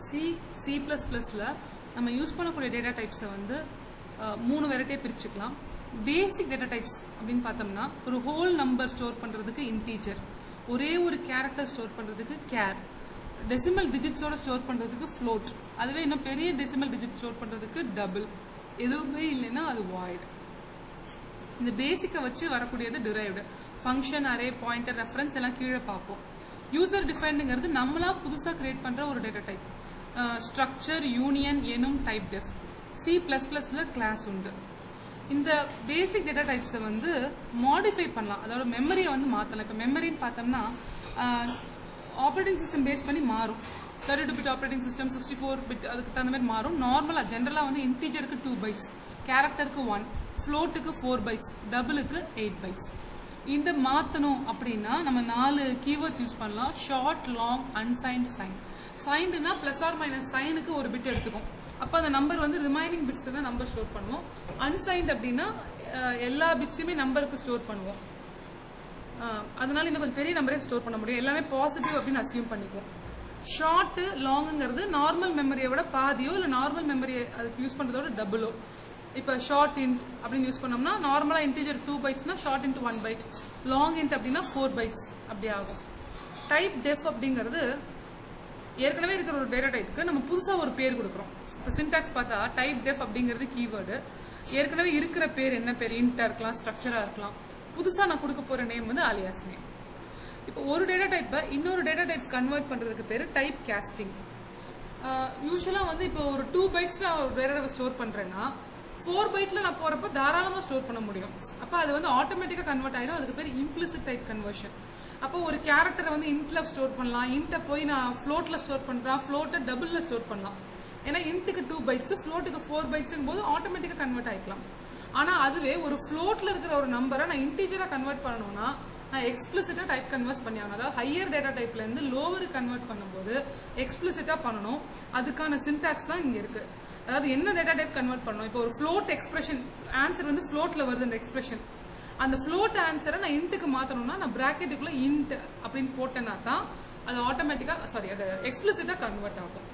C++ல நம்ம யூஸ் பண்ணக்கூடிய டேட்டா டைப்ஸை வந்து 3 வெரைட்டியாக பிரிச்சுக்கலாம். பேசிக் டேட்டா டைப்ஸ் அப்படின்னு பார்த்தோம்னா ஒரு ஹோல் நம்பர் ஸ்டோர் பண்றதுக்கு இன்டீஜர், ஒரே ஒரு கேரக்டர் ஸ்டோர் பண்றதுக்கு கேர், டெசிமல் டிஜிட்ஸோட ஸ்டோர் பண்றதுக்கு ஃப்ளோட், அதுவே இன்னும் பெரிய டெசிமல் டிஜிட் ஸ்டோர் பண்றதுக்கு டபுள், எதுவுமே இல்லைன்னா அது வாய்ட். இந்த பேசிக்கை வச்சு வரக்கூடியது derived. Function, array, pointer, reference எல்லாம் கீழே பார்ப்போம். யூசர் டிஃபைன்டுங்கிறது நம்மளா புதுசா கிரியேட் பண்ற ஒரு டேட்டா டைப். ஸ்ட்ரக்சர், யூனியன், எனும், டைப் டெஃப். C++ல கிளாஸ் உண்டு. இந்த பேசிக் டேட்டா டைப்ஸை வந்து மாடிஃபை பண்ணலாம், அதோட மெமரியை வந்து மாற்றலாம். இப்போ மெமரின்னு பார்த்தோம்னா ஆப்ரேட்டிங் சிஸ்டம் பேஸ் பண்ணி மாறும். 32 பிட் ஆப்ரேட்டிங் சிஸ்டம், 64 பிட், அதுக்கு தகுந்த மாதிரி மாறும். நார்மலா ஜென்ரலா வந்து இன்டீஜருக்கு 2 பைட்ஸ், கேரக்டருக்கு 1, ஃப்ளோட்டுக்கு 4 பைட்ஸ், டபுளுக்கு 8 பைட்ஸ். இந்த மாத்தணும் அப்படின்னா நம்ம 4 கீவேர்ட்ஸ் யூஸ் பண்ணலாம். Short, long, unsigned, sign. சைன்டுனா பிளஸ் ஆர் மைனஸ் சைனுக்கு ஒரு பிட் எடுத்துக்கும். அப்ப அந்த நம்பர் வந்து ரிமைனிங் பிட்ஸ் தான் நம்பர் ஸ்டோர் பண்ணுவோம். அன்சைன்ட் அப்படின்னா எல்லா பிட்ஸுமே நம்பருக்கு ஸ்டோர் பண்ணுவோம். அதனால இன்னும் கொஞ்சம் பெரிய நம்பரே ஸ்டோர் பண்ண முடியும். எல்லாமே பாசிட்டிவ் அப்படின்னு அசியூம் பண்ணிக்குவோம். ஷார்ட், லாங்குங்கிறது நார்மல் மெமரியை விட பாதியோ இல்ல நார்மல் மெமரியை அதுக்கு யூஸ் பண்றதோட டபுளோ. இப்ப ஷார்ட் இன்ட் அப்படின்னு யூஸ் பண்ணோம்னா நார்மலா இன்டீஜர் 2 பைட்ஸ்னா short int 1 byte, long int அப்படின்னா 4 பைட்ஸ் அப்படி ஆகும். டைப் டெஃப் அப்படிங்கிறது ஏற்கனவே இருக்கிற ஒரு டேட்டா டைப்புக்கு நம்ம புதுசா ஒரு பேர் கொடுக்குறோம். இப்போ சின்டாக்ஸ் பார்த்தா டைப் டெஃப் அப்படிங்கிறது கீவேர்டு. ஏற்கனவே இருக்கிற பேர் என்ன பேர், இன்டா இருக்கலாம், ஸ்ட்ரக்சரா இருக்கலாம். புதுசா நான் கொடுக்க போற நேம் வந்து அலியாஸ் நேம். இப்போ ஒரு டேட்டா டைப்பை இன்னொரு டேட்டா டைப் கன்வெர்ட் பண்றதுக்கு பேரு டைப் காஸ்டிங். யூஸ்வலா வந்து இப்போ ஒரு 2 பைட்ஸ்ல ஒரு டேட்டா டைப் ஸ்டோர் பண்றேன்னா 4 பைட்ல நான் போறப்ப தாராளமா ஸ்டோர் பண்ண முடியும். அப்ப அது வந்து ஆட்டோமேட்டிக்கா கன்வெர்ட் ஆயிடும். அதுக்கு பேர் இம்ப்ளிசிட் டைப் கன்வர்ஷன். அப்போ ஒரு கேரக்டரை வந்து இன்ட்ல ஸ்டோர் பண்ணலாம், இன்ட்ட போய் நான் ஃப்ளோட்ல ஸ்டோர் பண்றேன், ஃப்ளோட்டை டபுள்ல ஸ்டோர் பண்ணலாம். ஏன்னா இன்ட்டுக்கு 2 பைட்ஸ், ஃப்ளோட்டுக்கு 4 பைட்ஸ் போது ஆட்டோமேட்டிக்கா கன்வெர்ட் ஆயிக்கலாம். ஆனா அதுவே ஒரு ஃப்ளோட்ல இருக்கிற ஒரு நம்பரை நான் இன்டீஜரா கன்வெர்ட் பண்ணணும்னா நான் எக்ஸ்பிளிசிட்டா டைப் கன்வெர்ட் பண்ணி ஆகணும். அதாவது ஹையர் டேட்டா டைப்ல இருந்து லோவர் கன்வெர்ட் பண்ணும்போது எக்ஸ்பிளிசிட்டா பண்ணணும். அதுக்கான சின்டாக்ஸ் தான் இங்க இருக்கு. அதாவது என்ன டேட்டா டைப் கன்வெர்ட் பண்ணணும். இப்போ ஒரு ஃப்ளோட் எக்ஸ்பிரஷன் ஆன்சர் வந்து ஃப்ளோட்ல வருது அந்த எக்ஸ்பிரஷன். அந்த ஃப்ளோட் ஆன்சரை நான் இன்ட்டுக்கு மாத்தணும்னா நான் பிராக்கெட்டுக்குள்ள இன்ட் அப்படின்னு போட்டேன்னா தான் அது ஆட்டோமேட்டிக்கா அது எக்ஸ்பிளிசிட்டா கன்வெர்ட் ஆகும்.